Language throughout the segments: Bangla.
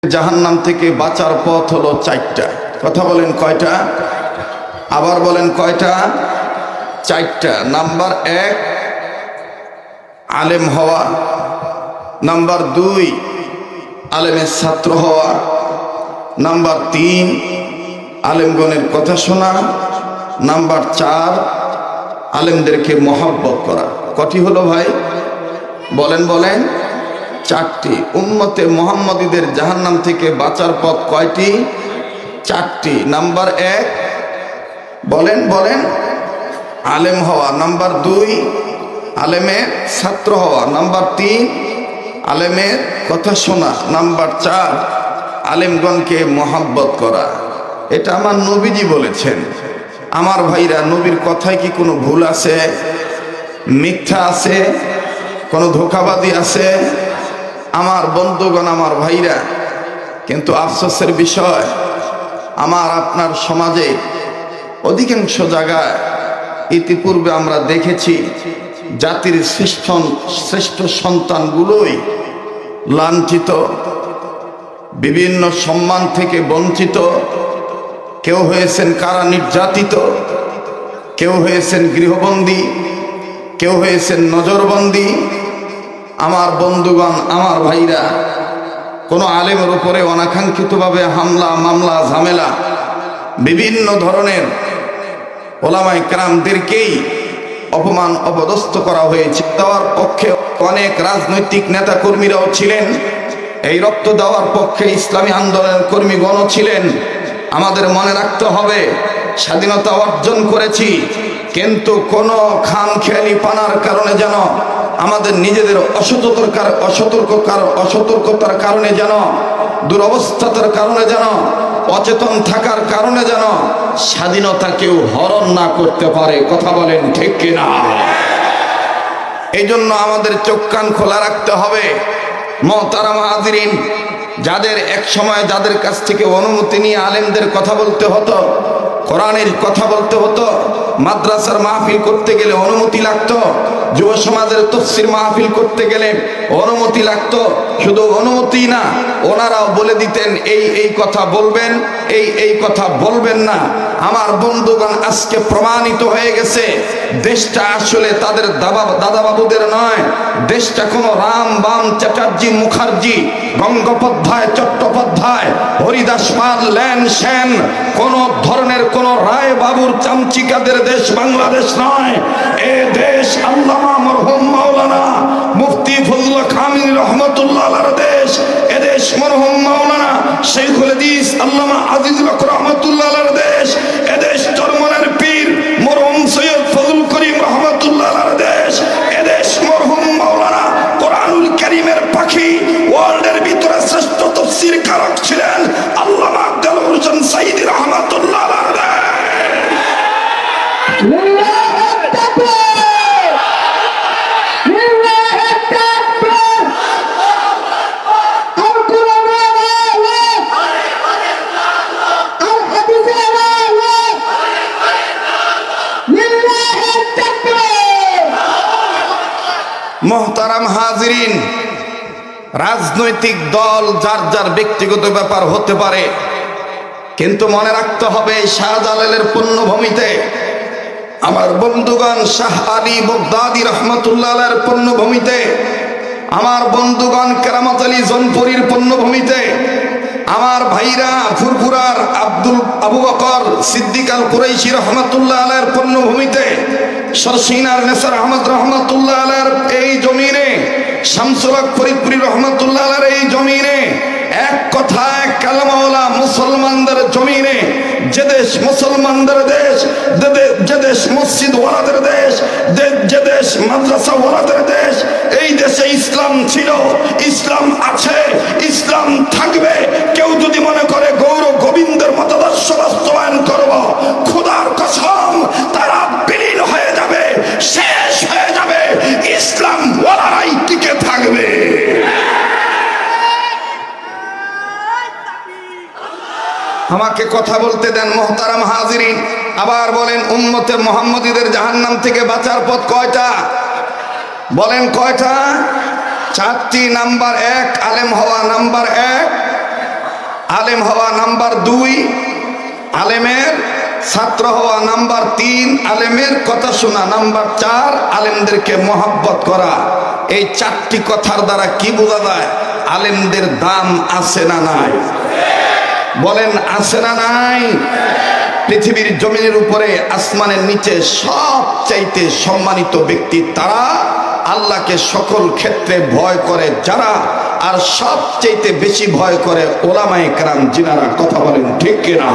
জাহান্নাম থেকে বাঁচার পথ হলো চারটা। কথা বলেন কয়টা? আবার বলেন কয়টা? চারটা। নাম্বার 1 আলেম হওয়া, নাম্বার 2 আলেমের ছাত্র হওয়া, নাম্বার 3 আলেমগণের কথা শোনা, নাম্বার 4 আলেমদেরকে মহব্বত করা। কটি হলো ভাই? বলেন বলেন। চারটি। উম্মতে মুহাম্মাদীদের জাহান্নাম থেকে বাঁচার পথ কয়টি? চারটি। নাম্বার 1 বলেন বলেন আলেম হওয়া, নাম্বার 2 আলেমের ছাত্র হওয়া, নাম্বার 3 আলেমের কথা শোনা, নাম্বার 4 আলেমগণকে মহব্বত করা। এটা আমার নবীজি বলেছেন। আমার ভাইরা, নবীর কথায় কি কোনো ভুল আছে? মিথ্যা আছে? কোনো ধোঁকাবাজি আছে? আমার বন্ধুগণ, আমার ভাইরা, কিন্তু আফসোসের বিষয়, আমার আপনার সমাজে অধিকাংশ জায়গায় ইতিপূর্বে আমরা দেখেছি জাতির শ্রেষ্ঠ সন্তানগুলোই লাঞ্ছিত, বিভিন্ন সম্মান থেকে বঞ্চিত। কেউ হয়েছেন কারা নির্যাতিত, কেউ হয়েছেন গৃহবন্দী, কেউ হয়েছেন নজরবন্দী। আমার বন্ধুগণ, আমার ভাইরা, কোনো আলেমের উপরে অনাকাঙ্ক্ষিতভাবে হামলা, মামলা, ঝামেলা, বিভিন্ন ধরনের ওলামায়ে কেরামদেরকেই অপমান, অপদস্থ করা হয়েছে। দেওয়ার পক্ষে অনেক রাজনৈতিক নেতা কর্মীরাও ছিলেন, এই রক্ত দেওয়ার পক্ষে ইসলামী আন্দোলনের কর্মীগণও ছিলেন। আমাদের মনে রাখতে হবে, স্বাধীনতা অর্জন করেছি, কিন্তু কোনো খামখেয়ালি পানার কারণে যেন, আমাদের নিজেদের অসতর্কতার কারণে যেন, দুরবস্থার কারণে যেন, অচেতন থাকার কারণে যেন স্বাধীনতা কেউ হরণ না করতে পারে। কথা বলেন ঠিক কিনা? এই জন্য আমাদের চোখ কান খোলা রাখতে হবে। মুহতারাম হাজিরিন, যাদের এক সময় যাদের কাছ থেকে অনুমতি নিয়ে আলেমদের কথা বলতে হতো, কোরআনের কথা বলতে হতো, মাদ্রাসার মাহফিল করতে গেলে অনুমতি লাগতো, যুব সমাজের তাফসীর মাহফিল করতে গেলে অনুমতি লাগতো। শুধু অনুমতি না, ওনারাও বলে দিতেন এই কথা বলবেন, এই কথা বলবেন না। আমার বন্ধুগণ, আজকে প্রমাণিত হয়ে গেছে দেশটা আসলে তাদের দাদা বাবুদের নয়। দেশটা কোনো রাম বাম চ্যাটার্জি মুখার্জি গঙ্গোপাধ্যায় চট্টোপাধ্যায় হরিদাস পাল ল্যান সেন কোন ধরনের কোন রায় বাবুর চামচিকাদের দেশ বাংলাদেশ নয়। এ দেশ আল্লামা মরহুম মাওলানা মুফতি ফজলুল কামিল রহমাতুল্লাহ আলাইহির দেশ। এ দেশ মরহুম মাওলানা শাইখুল হাদিস আল্লামা আজিজুল হক রহমাতুল্লাহ আলাইহির দেশ। এ দেশ চরমনের পীর মরহুম সৈয়দ ফজলুল করিম রহমাতুল্লাহ আলাইহির দেশ। এ দেশ মরহুম মাওলানা কোরআনুল কারীমের পাখি, ওয়ার্ল্ডের ভিতরে শ্রেষ্ঠ তাফসীর কারক ছিলেন আল্লামা আব্দুল হোসেন সাইদি রহমাতুল্লাহ আলাইহির দেশ। মুহতারাম হাজিরিন, রাজনৈতিক দল যার যার ব্যক্তিগত ব্যাপার হতে পারে, কিন্তু মনে রাখতে হবে শাহজালালের পুণ্যভূমিতে, আমার বন্ধুগণ শাহ আলী বাগদাদী রহমাতুল্লাহ আলাইহির পুণ্যভূমিতে, আমার বন্ধুগণ কেরামত আলী জনপুরীর পুণ্যভূমিতে, আমার ভাইরা ফুরফুরার আবু বকর সিদ্দিক আল কুরাইশি রহমাতুল্লাহ আলাইহির পুণ্যভূমিতে, শর্ষিনার নেসার আহমদ রহমাতুল্লাহ আলাইহির এই জমিনে, শামসুল হক ফরিদপুরি রহমাতুল্লাহ আলাইহির এই জমিনে, এক কথায় কালেমাওয়ালা মুসলমানদের জমিনে, যে দেশ মুসলমানদের দেশ, যে দেশ মসজিদ ওয়ালাদের দেশ, যে দেশ মাদ্রাসা ওয়ালাদের দেশ, এই দেশে ইসলাম ছিল, ইসলাম আছে, ইসলাম থাকবে। কেউ যদি মনে করে গৌর গোবিন্দের মতাদর্শ বাস্তবায়ন করব, খোদার কসম তারা বিলীন হয়ে যাবে, শেষ হয়ে যাবে। ইসলাম ওয়ালারাই টিকে থাকবে। আমাকে কথা বলতে দেন মুহতারাম হাজিরিন। আবার বলেন, উম্মতে মুহাম্মদীদের জাহান্নাম থেকে বাঁচার পথ কয়টা? বলেন কয়টা? চারটি। নাম্বার 1 আলেম হওয়া, নাম্বার 1 আলেম হওয়া নাম্বার 2, আলেমের ছাত্র হওয়া নাম্বার 3, আলেমের কথা শোনা নাম্বার 4, আলেমদেরকে মহব্বত করা। এই 4টি কথার দ্বারা কি বোঝা যায়? আলেমদের দাম আছে না নাই? বলেন আছে না নাই? পৃথিবীর জমিনের উপরে আসমানের নিচে সবচাইতে সম্মানিত ব্যক্তি তারা, আল্লাহকে সকল ক্ষেত্রে ভয় করে যারা, আর সবচাইতে বেশি ভয় করে ওলামায়ে কেরাম যিনারা। কথা বলেন ঠিক কিনা?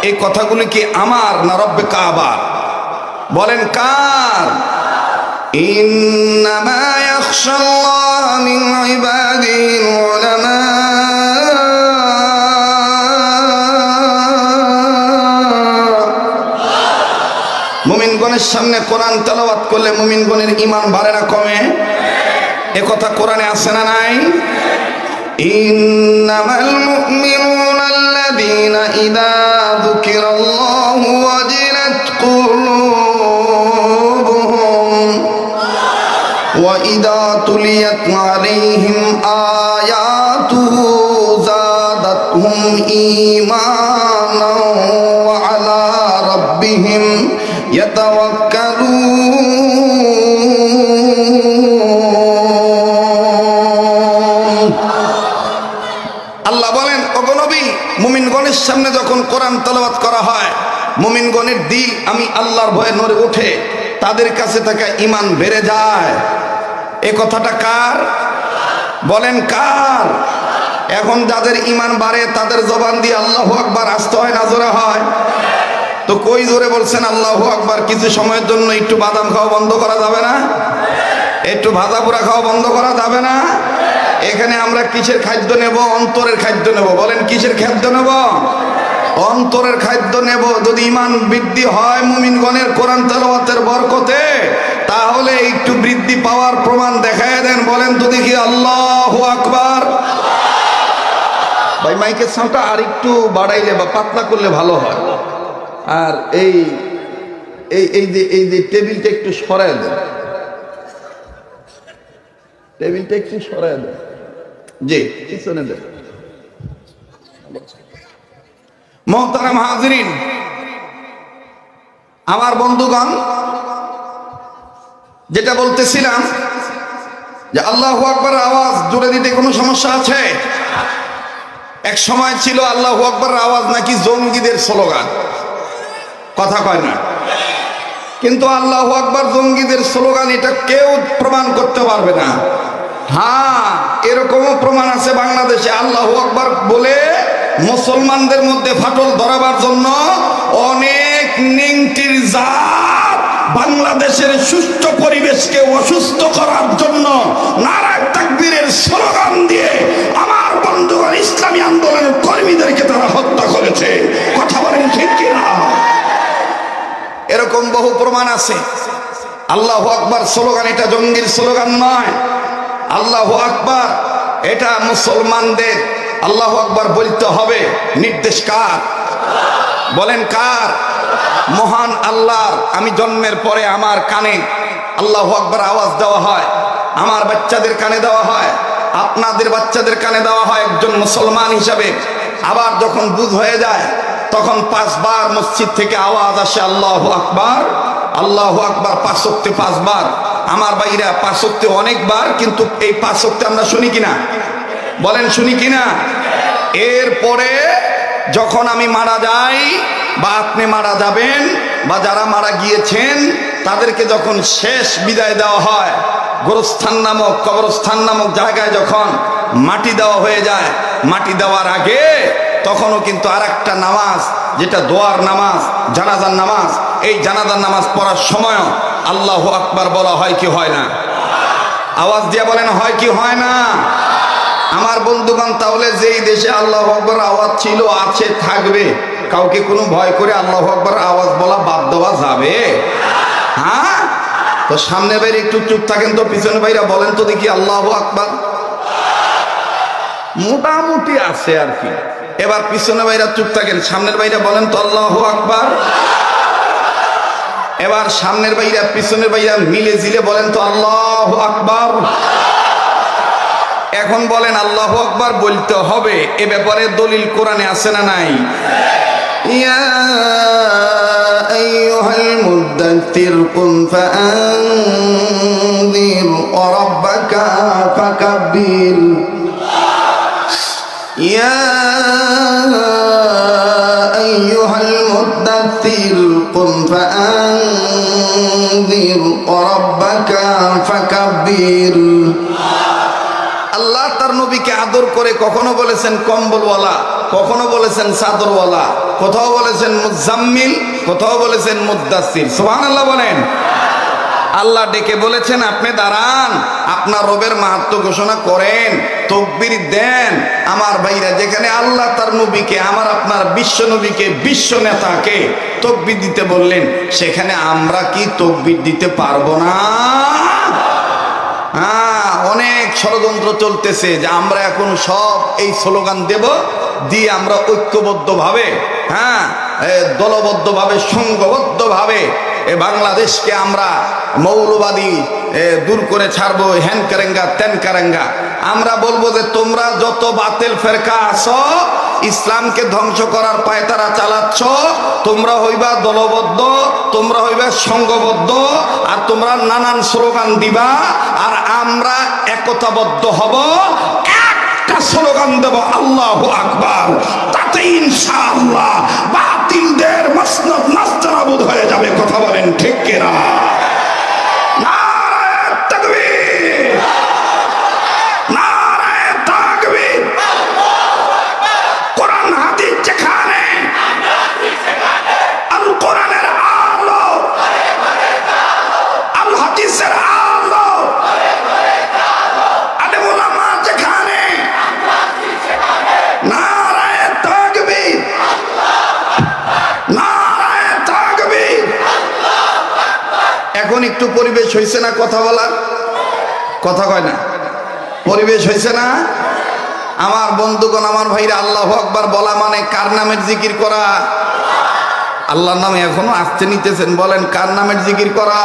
এই কথাগুলি কি আমার না রব্বে কাবার? বলেন কার? ইন্নামা ইয়াখশাল্লাহ মিন ইবাদিহিল উলামা। মুমিনগণের সামনে কোরআন তেলাওয়াত করলে মুমিনগণের ঈমান বাড়ে না কমে? এ কথা কোরআনে আছে না নাই? ইন্নামাল মুমিনুনা আল্লাযীনা ইযা যুকিরাল্লাহু ওয়াজিলাত কুলুবুহুম ওয়া ইযা তুলিয়াত আলাইহিম আয়াতুহু যাদাতহুম ঈমানান ওয়া আলা রাব্বিহিম ইয়াতাওয়াক্কালুন। আল্লাহ বলেন, ওগো নবী, মুমিনগণের সামনে যখন কোরআন তেলাওয়াত করা হয়, মুমিনগণের দিল আমি আল্লাহর ভয়ে নড়ে ওঠে, তাদের কাছে থাকা ঈমান বেড়ে যায়। এ কথাটা কার? বলেন কার? এখন যাদের ঈমান বাড়ে তাদের জবান দিয়ে আল্লাহু আকবার আসতে হয় না জোরে হয়? তো কই জোরে বলছেন আল্লাহু আকবার? কিছু সময়ের জন্য একটু বাদাম খাওয়া বন্ধ করা যাবে না? একটু ভাজা পোড়া খাওয়া বন্ধ করা যাবে না? এখানে আমরা কিসের খাদ্য নেব? অন্তরের খাদ্য নেব। বলেন কিসের খাদ্য নেব? অন্তরের খাদ্য নেব। যদি ঈমান বৃদ্ধি হয় মুমিনগণের কোরআন তেলাওয়াতের বরকতে, তাহলে একটু বৃদ্ধি পাওয়ার প্রমাণ দেখায় দেন। বলেন তো দেখি আল্লাহু আকবার। ভাই মাইকের সাউন্ডটা আর একটু বাড়াইলে বা পাতলা করলে ভালো হয়। আর এই যে টেবিলটা একটু সরায় দেন, টেবিলটা একটু সরায় দেন। জি, পিছনে দেন। মুহতারাম হাজিরিন, আমার বন্ধুগণ, যেটা বলতেছিলাম যে আল্লাহু আকবার আওয়াজ জোরে দিতে কোনো সমস্যা আছে? এক সময় ছিল আল্লাহু আকবার আওয়াজ নাকি জঙ্গিদের স্লোগান। কথা কয় না? কিন্তু আল্লাহু আকবার জঙ্গিদের স্লোগান এটা কেউ প্রমাণ করতে পারবে না। হ্যাঁ, এরকমও প্রমাণ আছে বাংলাদেশে। আল্লাহু আকবার বলে মুসলমানদের মধ্যে ফাটল ধরাবার জন্য অনেক নিংটির জাত বাংলাদেশের সুষ্ঠু পরিবেশকে অসুস্থ করার জন্য নারায়ে তাকবীরের স্লোগান দিয়ে আমার বন্ধুগণ ইসলামী আন্দোলনের কর্মীদেরকে তারা হত্যা করেছে। কথা বলেন ঠিক কিনা? এরকম বহু প্রমাণ আছে। আল্লাহু আকবার স্লোগান এটা জঙ্গির স্লোগান নয়। আল্লাহু আকবার এটা মুসলমানদের আল্লাহু আকবার বলতে হবে। নির্দেশ কার? বলেন কার? মহান আল্লাহর। আমি জন্মের পরে আমার কানে আল্লাহু আকবার আওয়াজ দেওয়া হয়, আমার বাচ্চাদের কানে দেওয়া হয়, আপনাদের বাচ্চাদের কানে দেওয়া হয় একজন মুসলমান হিসাবে। আবার যখন বুঝ হয়ে যায় তখন 5 বার মসজিদ থেকে আওয়াজ আসে আল্লাহু আকবার, আল্লাহু আকবার 5 ওয়াক্তে 5 বার। আমার ভাইরা 5 ওয়াক্তে অনেকবার, কিন্তু এই 5 ওয়াক্তে আমরা শুনি কিনা? বলেন শুনি কিনা? এরপরে যখন আমি মারা যাই বা আপনি মারা যাবেন বা যারা মারা গিয়েছেন তাদেরকে যখন শেষ বিদায় দেওয়া হয়, গোরস্থান নামক কবরস্থান নামক জায়গায় যখন মাটি দেওয়া হয়ে যায়, মাটি দেওয়ার আগে তখনও কিন্তু আরেকটা নামাজ, যেটা দোয়ার নামাজ, জানাজার নামাজ, এই জানাজার নামাজ পড়ার সময় আল্লাহু আকবার বলা হয় কি হয় না? আওয়াজ দিয়ে বলেন হয় কি হয় না? আমার বন্ধুগণ, তাহলে যেই দেশে আল্লাহু আকবার আওয়াজ ছিল, আছে, থাকবে, কাউকে কোনো ভয় করে আল্লাহু আকবার আওয়াজ বলা বাদ দেওয়া যাবে? হ্যাঁ? তো সামনে বাইরে একটু চুপ থাকেন তো, পিছনে বাইরা বলেন তো দেখি আল্লাহু আকবার। মোটামুটি আছে আর কি। এবার পিছনে বাইরা চুপ থাকেন, সামনের বাইরা বলেন তো আল্লাহু আকবার। এবার সামনের বাইরা পিছনের বাইরা মিলে জিলে বলেন তো আল্লাহু আকবার। এখন বলেন আল্লাহু আকবার বলতে হবে, এ ব্যাপারে দলিল কোরআনে আছে না নাই? ইয়া আইয়ুহাল মুদ্দাথির কুম ফাআনযির ওয়া রাব্বাকা ফাকাব্বির। ইয়া আইয়ুহাল মুদ্দাথির কুম ফাআনযির ওয়া রাব্বাকা ফাকাব্বির। আল্লাহ তার নবীকে আদর করে কখনো বলেছেন কম্বলওয়ালা, কখনো বলেছেন চাদরওয়ালা, কোথাও বলেছেন মুজাম্মিল, কোথাও বলেছেন মুদ্দাসির। সুবহানাল্লাহ বলেন। আল্লাহ ডেকে বলেছেন আপনি দাঁড়ান, আপনার রবের মাহাত্ম্য ঘোষণা করেন, তাকবীর দেন। আমার ভাইরা, যেখানে আল্লাহ তার নবীকে, আমার আপনার বিশ্ব নবীকে, বিশ্ব নেতাকে তাকবীর দিতে বললেন, সেখানে আমরা কি তাকবীর দিতে পারবো না? হ্যাঁ, অনেক ষড়যন্ত্র চলতেছে যে আমরা এখন সব এই স্লোগান দেব, দিয়ে আমরা ঐক্যবদ্ধভাবে, হ্যাঁ, দলবদ্ধভাবে, সংঘবদ্ধভাবে বাংলাদেশকে আমরা মৌলবাদী দূর করে ছাড়বো, হ্যান কারেঙ্গা তেন কারেঙ্গা। আমরা বলবো যে তোমরা যত বাতিল ফেরকা আছো, ইসলামকে ধ্বংস করার পায়তারা চালাচ্ছ, তোমরা হইবা দলবদ্ধ, তোমরা হইবা সংঘবদ্ধ, আর তোমরা নানান স্লোগান দিবা, আর আমরা একতাবদ্ধ হব, একটা স্লোগান দেব আল্লাহু আকবার। তাতে ইনশাআল্লাহ বাতিলদের মসনদ নাস্তানাবুদ হয়ে যাবে। কথা বলেন ঠিক কিনা? নারায়ে তাকবীর, নারায়ে তাকবীর। কোরআন হাদিস যেখানে, আল কোরআনের আলো, আল হাদিসের আলো, আলে উলামা যেখানে, নারায়ে তাকবীর, নারায়ে তাকবীর। এখন একটু পরিবেশ হয়েছে না কথা বলার? কথা কয় না? পরিবেশ হয়েছে না? আমার বন্ধুগণ, আমার ভাইরা, আল্লাহু আকবার বলা মানে কার নামের জিকির করা? আল্লাহর নামে এখনো আসতে নিতেছেন? বলেন কার নামের জিকির করা?